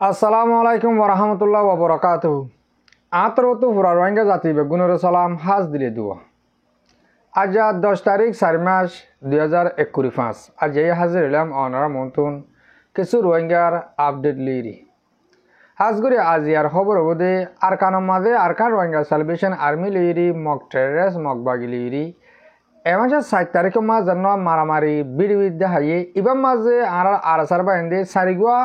আসসালামু আলাইকুম ওরহামতুল্লাহ ওবরাকাতুহু। আতরতু পুরা রোহিঙ্গা জাতি বেগুনের সালাম হাজ দিলে দুয়া। আজ 10 তারিখ 4 মাস 2021 আজ এই হাজির এলাম অনারা মন্তুন কিছু রোহিঙ্গার আপডেট লিরি হাজগুড়ি আজ ইয়ার খবর বোধে আরকানের মাঝে Arkan Rohingya salvation army লিরি mock terrorist mock বাগি লিরি এ মাসের 7 তারিখের মাঝ যেন মারামারি বিড়বিদ্যা হাইয়ে ইবার মাঝে আর আরাসার বাইন্দে সারিগুয়া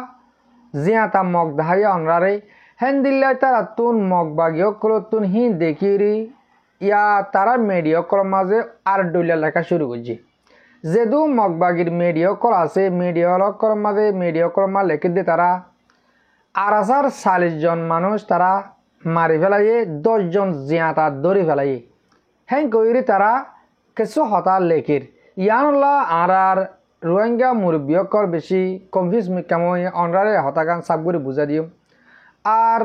জিয়াতা মগ দাহাইয়া অনরারে হেন্দিল্লাই তারা তুন মগ বাগিও কলতুন হি দেখিরি ইয়া তারা মেডিও কল মাঝে আর ডলিয়া লেখা শুরু করছি যেদু মগ বাগির মেডিও কল আছে মেডিও কল মাঝে মেডিও কল মা লেখে দিয়ে তারা আরাসার 40 জন মানুষ তারা মারি ফেলাইয়ে 10 জন জিয়াতা ধরি ফেলাইয়ে হ্যাঁ কইরি তারা কিছু হতা লেখির ইয়ানুল্লাহ আর রোহিঙ্গা মুরব্বীকল বেশি কনফিউজ কেমন অনরারে হতাগান সাবগুড়ি বুঝা দিও আর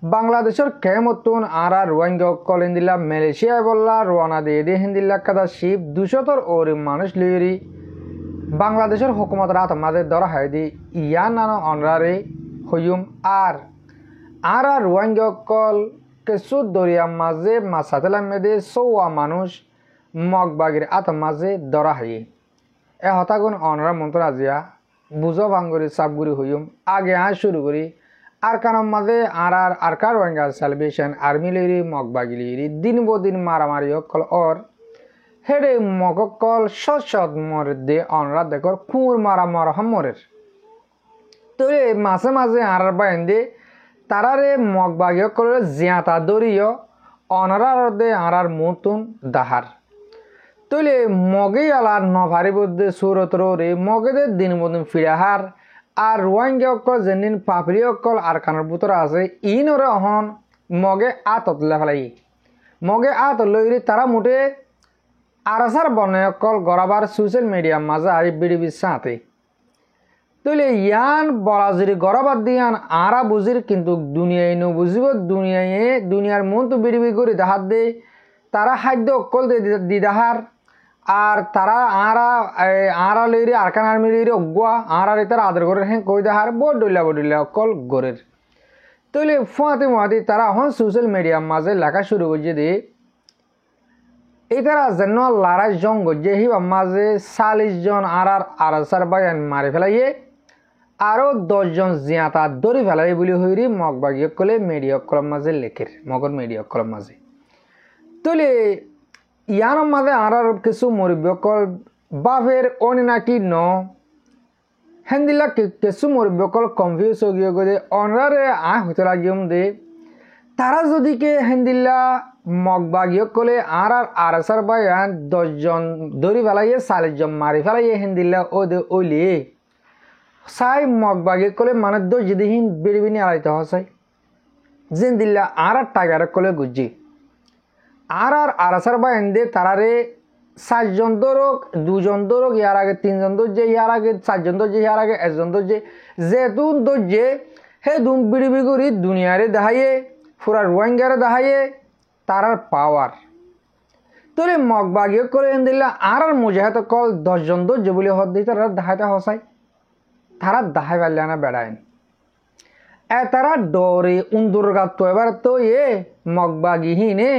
বাংলাদেশের কেমতুন আর রোহিঙ্গা কল হিন্দিল্লা মালয়েশিয়া বললা রওনা দিয়ে দিয়ে হিন্দিল্লা কাদা শিব 200 ওর মানুষ লিয়েরি বাংলাদেশের হুকুমত রাত মাঝে ধরা হয় দি ইয়া নানো অনরারে হইম আর রোহিঙ্গা কল কিছু দরিয়া মাঝে মাসাতেলাম মেদে 100 মানুষ মগবাগির আত মাঝে ধরা হয় এ হতাগুন অনরা মন্ত্র আজিয়া বুঝো ভাঙ্গুরি সাবগুড়ি হইম আগে শুরু করি আর কারণ মাঝে আর কার রোহিঙ্গা সালভেশন আর্মি লিরি মগবাগি লিরি দিন বদিন মারামারি কল ওর হেডে মগকল সৎ মরে অনরা দেখর খুঁড় মারা মর মরের তো মাঝে মাঝে আর বাইন্দে তারারে মগবাগি কল জিয়াতা দরিয় অনরার দে আর মতুন দাহার তৈলে মগে আলার নভারি বদ্ধে সুরত রে মগেদের দিন মতন ফিরাহার আর রোহিঙ্গা অকল যেদিন পাপড়ি অকল আর কানের বুতরা আছে ইনরে অহন মগে আতত লেফালাই মগে আত লইরি তারা মুঠে আরাসার বনে অকল গড়াবার সোশ্যাল মিডিয়া মাঝে আর বিড়ি সাঁতে তৈলে ইয়ান বলাজিরি গড়াবার দিয়ান আরা বুঝির কিন্তু দুনিয়ায় নো বুঝিব দুনিয়ার মন তো বিড়ি করে দেখার দে তারা খাদ্য অকল দিদাহার আর তারা আরা লইরি আরকান আর্মি লইরি অগুয়া আর তারা আদর করে হ্যাঁ কই দেহার বড্ডা অকল গরের তৈলে ফুয়াতে তারা হন সোশ্যাল মিডিয়ার মাঝে লেখা শুরু করছে দে এই তারা যেন লড়াই জঙ্গ যে হিবা মাঝে 40 জন আরাসার বাগান মারি ফেলাইয়ে আরও 10 জন জিয়াতা ধরি ফেলাই বলে হইরি মগবাগি কলে মিডিয়া কলম মাঝে লেখের মগর মিডিয়া কলম মাঝে তৈলে ইয়ার মাঝে আর কিছু মুরব্বীকল বাফের অনি নাকি ন হেন্দিল্লা কিছু মুরব্বীকল কনফিউজ হয়ে গিয়ে গিয়ে অনরারে হতে লাগিম দে তারা যদি কে হেন্দিল্লা মগবাগিও কলে আর আরাসার বায়ান 10 জন ধরি ফেলাইয়ে 40 জন মারি ফেলাইয়ে হেন্দিল্লা ও দে ওইলে সাই মগবাগি কলে মানে দোজিদিহীন বিড়বিনি আড়াইতে হসাই জিন্দিল্লা আর টাইগার কলে গুজি আর আরাসার বায়ান দে তারারে 4 জন দরক 2 জন দরক ইয়ার আগে 3 জন দরজে ইয়ার আগে 4 জন দরজে ইয়ার আগে 1 জন দরজে যেতুন দরজে হে দুম বিড়বি করি দুনিয়ারে দেখাইয়ে পুরা রোহিঙ্গারে দেখাইয়ে তারার পাওয়ার তোরে মগবাগি করে দিল্লা আর মুজাহাত কল 10 জন দরজে বলে হদ দিই তারা দেখাইতে হসাই তারা দেখাই পারলে না বেড়ায়ন তারা ডরে উন্দুর গাত তো এবার তো মগবাগি হিনে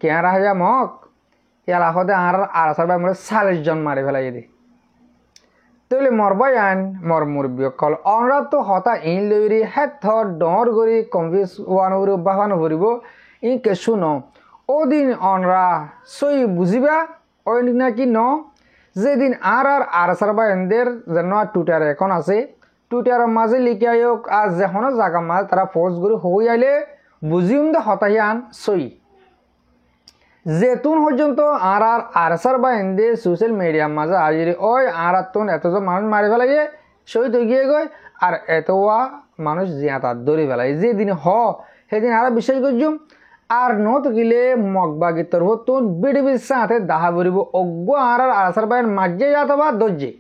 কে রাজা মগ ইয়ার হদে আর আরাসার বাই মরে 40 জন মারি ফেলাই দে তৈলে মরবাই আন মর মুরব্বী কল অনরা তো হতা ইন লইরি হেথ ডর গরি কনফিউজ ওয়ান হরিব বাহানো হরিব ই কেসু ন ওদিন অনরা সই বুঝিবা ওই নাকি ন যেদিন আর আরাসার বাই এনদের যেন টুইটার এখন আছে টুইটারের মাঝে লিখে আয়োগ আর যেখন জায়গা মাঝে তারা পোস্ট করে হই আইলে বুঝিম দে হতাহি আন সই যেতুন পর্যন্ত আর আরাসার বা এনদে সোশ্যাল মিডিয়ার মাঝে আজিরে ওই আর তুন এতজন মানুষ মারি ফেলাইয়ে শহীদ হয়ে গিয়ে গই আর এতওয়া মানুষ জিয়াতা ধরে ফেলাই যেদিন সেদিন আর বিশ্বাস করছুম আর নত গিলে মগবাগি তোর তুন বিড়ি সাথে দাহা বরিব অজ্ঞ আর আরাসার বাইন মাঝে যাতবা দর্জে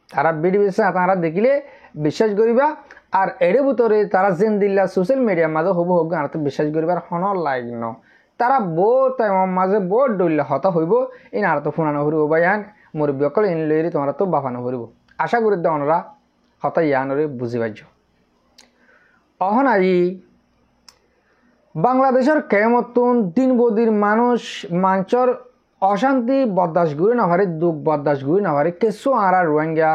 তারা বিড়ি সাথে আর দেখিলে বিশ্বাস করিবা আর এর ভিতরে তারা যেন দিল্লা সোশ্যাল মিডিয়ার মাঝে হব আর তো বিশ্বাস করিবার হন লাইক ন তারা বহুত টাইমের মাঝে বহুত ডলিলে হতা হইব ইন আর তো ফুনানো হরিব বা ইয়ান মুরব্বী অকল ইন লইরি তোমার তো বাফানো হরিব আশা করি দনরা হতা ইয়ানরে বুঝি পাইছ অহন আই বাংলাদেশের কেমতন দিন বদির মানুষের অশান্তি বরদাস্ত করে না পারে, দুঃখ বরদাস্ত করে না পারে কিছু আর রোহিঙ্গা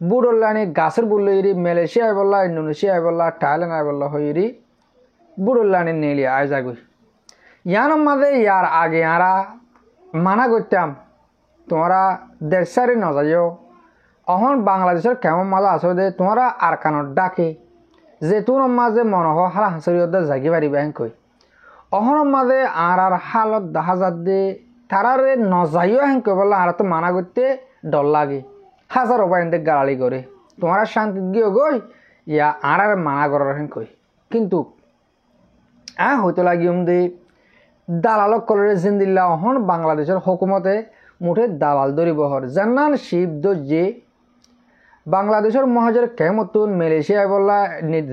বুড়োল্লানি গাছের বললো ইরি মালয়েশিয়া বললা, ইন্দোনেশিয়া বললা, থাইল্যান্ড বললা হইরি বুড়োল্লানি নেলি আয় যাগুই ইয়ার মাঝে ইয়ার আগে আরা মানা করতাম তোমরা দেড়সারি নজাইও অহন বাংলাদেশের কেমন মাঝে আসো দে তোমরা আর কানত ডাকে যে তোর মাঝে মনহ হালা হাসরিয়তে জাগি পারিবা হেঁকই অহন মাঝে আর হালত দেখা যাত দে তারারে নজাইও হেঁকে বললা আর তো মানা করতে ডর লাগে হাজার উপায়তে গালালি করে তোমরা শান্তি গিয়ে গই ইয়া আর মানা করার হেঁকই কিন্তু হইতে লাগিম দে দালালক করে জিন্দিল্লা অহন বাংলাদেশের হুকুমতে মুঠে দালাল ধরিব হর জান্নান শিব দর্জে বাংলাদেশের মহাজের কেমতুন মালয়েশিয়া বললা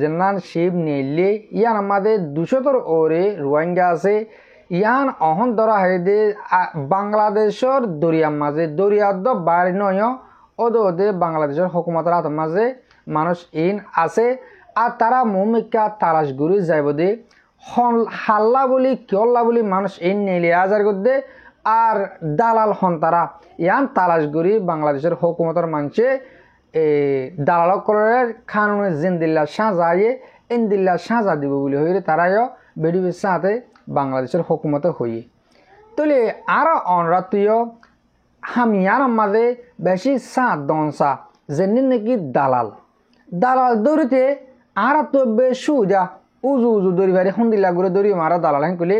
জান্নান শিব নেইলে ইয়ান আমাদের 200 ওরে রোহিঙ্গা আছে ইয়ান অহন ধরা হাইদে বাংলাদেশের দরিয়ার মাঝে দরিয়ার দ বাড়ি নয় ওদে ওদে বাংলাদেশের হুকুমতের হাতের মাঝে মানুষ ইন আছে আর তারা মুমিকা তালাশ ঘুরে যাইব দে হাল্লা বলি কিয়ল্লা বলি মানুষ ইন নেইলে আজার করতে আর দালাল হন তারা ইয়ান তালাশ ঘুরি বাংলাদেশের হুকুমতের মানুষে দালালক করে খানুনে জিন্দিল্লা সাজাইয়ে ইন্দিল্লা সাজা দিব বলে হইলে তারাও বেডি সাথে বাংলাদেশের হুকুমতে হইয়ে তলে আর অনরাত্রিয় হামিয়ার মাঝে বেশি সাঁ দনসা যেন নাকি দালাল দৌড়িতে আর তো বেশ সুবিধা উজু উজু দৌড়ি বাড়ি সন্দিল্লা করে দৌড়ি মারা দালাল হেন কলে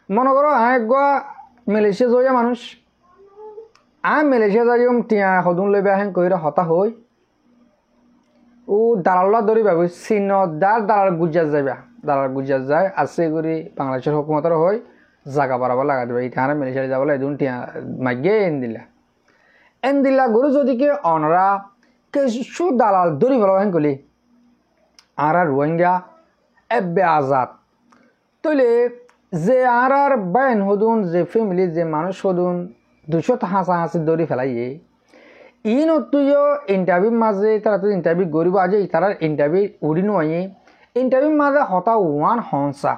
মনে করো মালয়েশিয়া যাইয়া মানুষ মালয়েশিয়া যাইম টিয়া সদুন লইবা হেন কইরা হতা হই ও দালাল্লা দৌড়ি ভাবি চিহ্ন দালাল গুজার যাইবা দালাল গুজার যায় আছে করি বাংলাদেশের হুকুমতের হয় জাগা বাড়াবো লাগা দেবে ইথানে মালয়েশিয়া যাবলে এদিন টিয়া মাগিয়ে এন দিলা গরু যদি কে অনরা কিছু দালাল দৌড়ি ভালো হেন কলি আর রোহিঙ্গা এবে আজাদ তৈলে যে আর বাইন হদুন যে ফ্যামিলি যে মানুষ হদুন 200 হাঁচি দৌড়ি ফেলাইয়ে ইন তুইও ইন্টারভিউ মাঝে তারা তো ইন্টারভিউ গরিব আজ তারা ইন্টারভিউ উড়ি নয় ইন্টারভিউ মাঝে হতা ওয়ান হংসা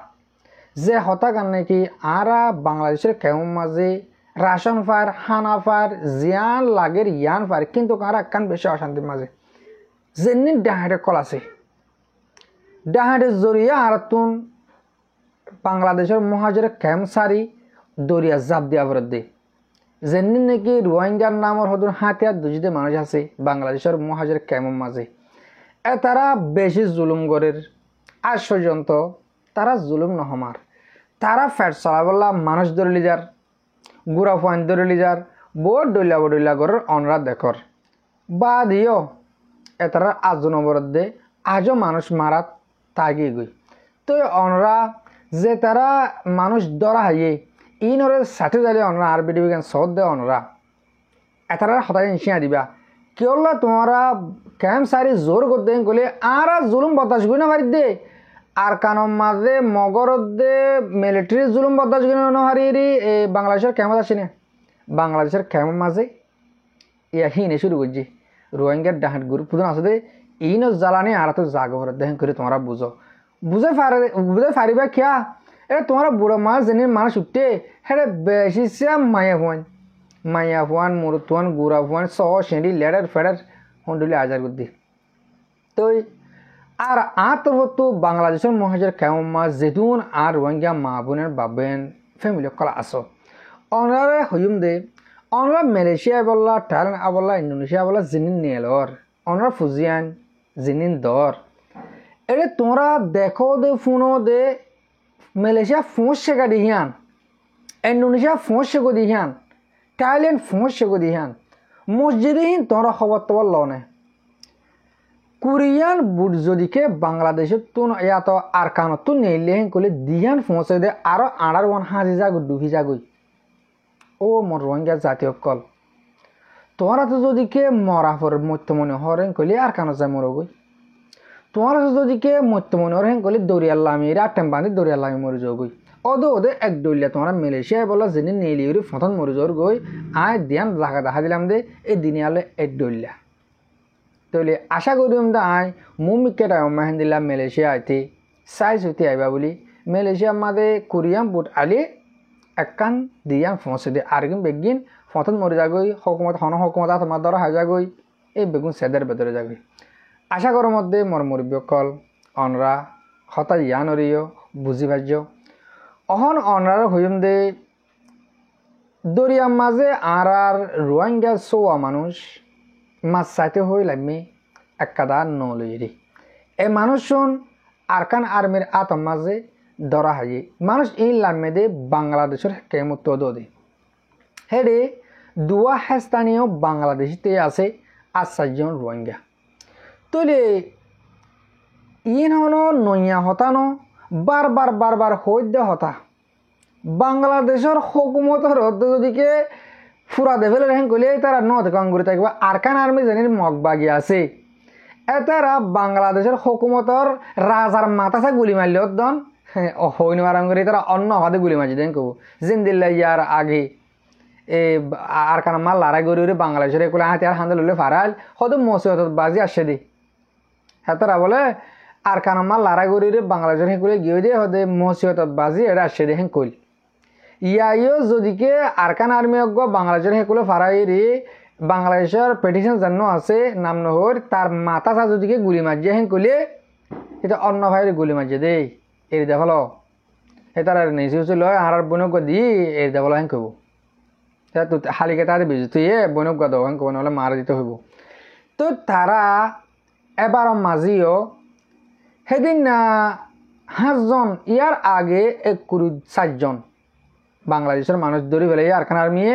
যে হতা কারণ নাকি আর বাংলাদেশের কেমন মাঝে রাশন ফার হানা ফার জিয়ান লাগের ইয়ান ফার কিন্তু আর একখান বেশি অশান্তির মাঝে যেমনি ডাহাটে কল আছে ডাহাটের জড়িয়ে আর তুন বাংলাদেশের মহাজের ক্যাম্প সারি দরিয়া জাপ দিয়া ফেরত দে যেমনি নাকি রোহিঙ্গার নামর হদুন হাতিয়ার দুজিতে মানুষ আছে বাংলাদেশের মহাজের ক্যাম্পের মাঝে তারা বেশি জুলুম গরের আশ্চর্যন্ত তারা জুলুম নহমার তারা ফ্যাট চলাবলা মানুষ ধরে লিজার গুড়া ফাইন ধরে লিজার বডইলা গরের অনরা দেখর বা দিও তারা আজও নবরত দে আজও মানুষ মারাত তাগিয়ে গই তো অনরা যে তারা মানুষ ধরা হাইয়ে ইনরে ষাঠি জালি অনরা আর বিডি বিজ্ঞান সদ দে অনরা এতারা হতাই ইনসিয়া দিবা কিয়ল্লা তোমরা ক্যাম্প সারি জোর করতে গেলে আর জুলুম বদাস গুই না পারি দে আর কানম মাঝে মগরত দে মিলিটারি জুলুম বদাস গুই না হারি বাংলাদেশের ক্যাম্পত আসেনি বাংলাদেশের ক্যাম্পের মাঝে ইয়া হিনে শুরু করছি রোহিঙ্গার ডাহাট গ্রুপ পুদন আছে দে ইনো জ্বালানি আর তো জাগর দেখেন করে তোমরা বুঝে পারিবা কিয়া তোমরা বুড়ো মাছ যেন মানুষ উঠতে হ্যাঁ বেশি মাইয়া ফুয়ান মুরুতুয়ান গুড়া ফুয়ান সেঁড়ি লেডার ফেডার হন্ডুলি আজার করতে তো আর তো বাংলাদেশের মহাজের কেমন মাছ যেতুন আর রোহিঙ্গা মা বোনের বাবেন ফ্যামিলি কলা আসো অনরা হইম দে অনরা মালয়েশিয়া বললা থাইল্যান্ড বললা ইন্দোনেশিয়া বললা জিনিন নিয়েলর অনরা ফুজিয়ান জিনিন দর এটা তোমরা দেখো দে ফোনো দে মালয়েশিয়া ফোঁস শেখা দিহিয়ান ইন্দোনেশিয়া ফোঁস শেখো দিহিয়ান থাইল্যান্ড ফোঁস শেখো দিহিয়ান মসজিদেহীন তোমরা খবর তবর লনে কোরিয়ান বুট যদিকে বাংলাদেশের তুন ইয়াত আর কানত তুন নেইলেহীন করলে দিহান ফোঁসে দে আরো আড়ার ওয়ান হাজি যাগো ডুবি যাগই ও মোর রোহিঙ্গা জাতীয় কল তোমরা তো যদিকে মরা পর মত্য মনে হরেন কইলে আর কানত যায় মরগই তোমরা যদিকে মত্য মনে হরেন কইলে দরিয়াল্লামি রাটেম বান্ধি দরিয়াল্লামি মরে যাগই ওদে এক ডইলা তোমরা মালয়েশিয়া বলা যিনি নেইলিউরি ফতন মরে যাওয়ার গই আয় দিয়ান জাগা দেখা দিলাম দে এই দিনে আলে এক ডইলা তলে আশা করিম দা আই মুমিকেটা মাহিন্দিল্লা মালয়েশিয়া আইতে সাইজ হইতে আইবা বলি মালয়েশিয়া মাদে কোরিয়ান বুট আলি একান দিয়ান ফসে দে আরগিন বেগিন ফতন মরে যাগই হকুমত হন হকুমত তোমার দ্বারা হাই যাগই এই বেগুন সেদের ভেতরে যাগই আশা করার মধ্যে মর মুরব্বীকল অনরা হতা ইয়ান অরিয় বুঝি ভাজ্য অহন অনরার হইম দে দরিয়ার মাঝে আর রোহিঙ্গা সোয়া মানুষ মাছ চাইতে হই লাগমি একাদা নলইরি এ মানুষজন আরকান আর্মির আতম মাঝে ধরা হাজি মানুষ এই লামে দে বাংলাদেশের কেমত দে হেডে দুয়া স্থানীয় বাংলাদেশিতে আছে 8 জন রোহিঙ্গা তলে ইন হনো নইয়া হতানো বারবার হইদ হতা বাংলাদেশের হুকুমতর যদিকে ফুরা দেভেলে রেহেন কইলে তারা ন থেকে অঙ্গুরি থাকবে আরকান আর্মি জানির মগবাগি আছে এতারা বাংলাদেশের হুকুমতর রাজার মাথাসা গুলি মারলে দন হইন মারাঙ্গুরি তারা অন্য হাতে গুলি মারছি দেন কব জিন্দিল্লা ইয়ার আগে এ আরকান মাল লারা গরি বাংলাদেশের এগুলো হাতে আর হান্দে লইলে ফারাল হয়তো মসিহত বাজি আসে দি হ্যাঁ তারা বলে আরকান মাল লারা গরি বাংলাদেশের হেকুলে গিয়ে দিয়ে হতে মসিহত বাজি এটা আসে দে হেন কইল ইয়াইও যদিকে আরকান আর্মি অজ্ঞ বাংলাদেশের হেকুলে ফারাই রে বাংলাদেশের পেটিশন জানো আছে নাম নহর তার মাথা চা যদিকে গুলি মারছে হেন কইলে এটা অন্য ভাইয়ের গুলি মারছে দেই এর দেখাল সে তার নিচে লয় আর বনক দি এর দেখাল হেন কব হালিকে তাদের বিজু তুই বনক দাও হেন কব নহলে মারা দিতে হইব তো তারা এবার মাঝিও সেদিন 5 জন ইয়ার আগে 4 জন বাংলাদেশের মানুষ ধরে ফেলে আরকান আর্মিয়ে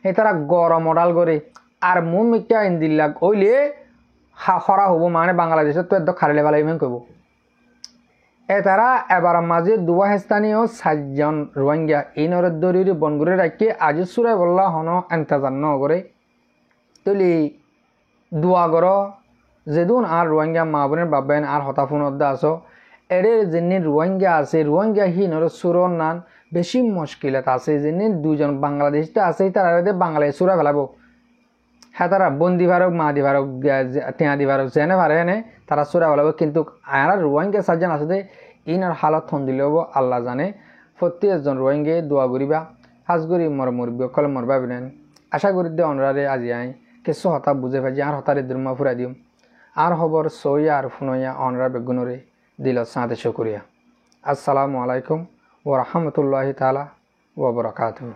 এই তারা গরম মডাল করে আর মুমিকা ইন্দিল্লা ওইলে হরা হব মানে বাংলাদেশের তো একদম খারিলে ফেলাই কব এ তারা এবার মাঝে দুয়া স্থানীয় 7 জন রোহিঙ্গা ইনর দরির বনগুড়ে রাখি আজ সুরাই বললা হন এন্তাজার ন করে তুলি দুয়া গর যেদুন আর রোহিঙ্গা মা বোনের বাবাইন আর হতাফুন অদ্দা আছো এদের যিনি রোহিঙ্গা আছে রোহিঙ্গা হিনর সুরর নান বেশি মুশকিলত আছে যিনি 2 জন বাংলাদেশতে আছে তারা বাংলাদেশ সুরা ফেলাবো হ্যাঁ তারা বন্দি ভারক মা দি ভারক টিয়া দি ভারক জেনে পারে এনে তারা সুরা ফেলাবো কিন্তু আর রোহিঙ্গা 7 জন আছে ইনার হালত থন দিলে হবো আল্লাহ জানে প্রত্যেকজন রোহিঙ্গে দোয়া করিবা হাজগুড়ি মর মুরব্বী কল মরবা বিনেন আশা করি দে অনরারে আজি আই কিছু হতা বুঝে ভাজি আর হতারে দুর্মা ফুরা দিম আর খবর সইয়া আর ফুনইয়া অনরা বেগুনরে দিল সাথে শুকরিয়া আসসালামু আলাইকুম ওয়া রাহমাতুল্লাহি তাআলা ওয়া বারাকাতুহু।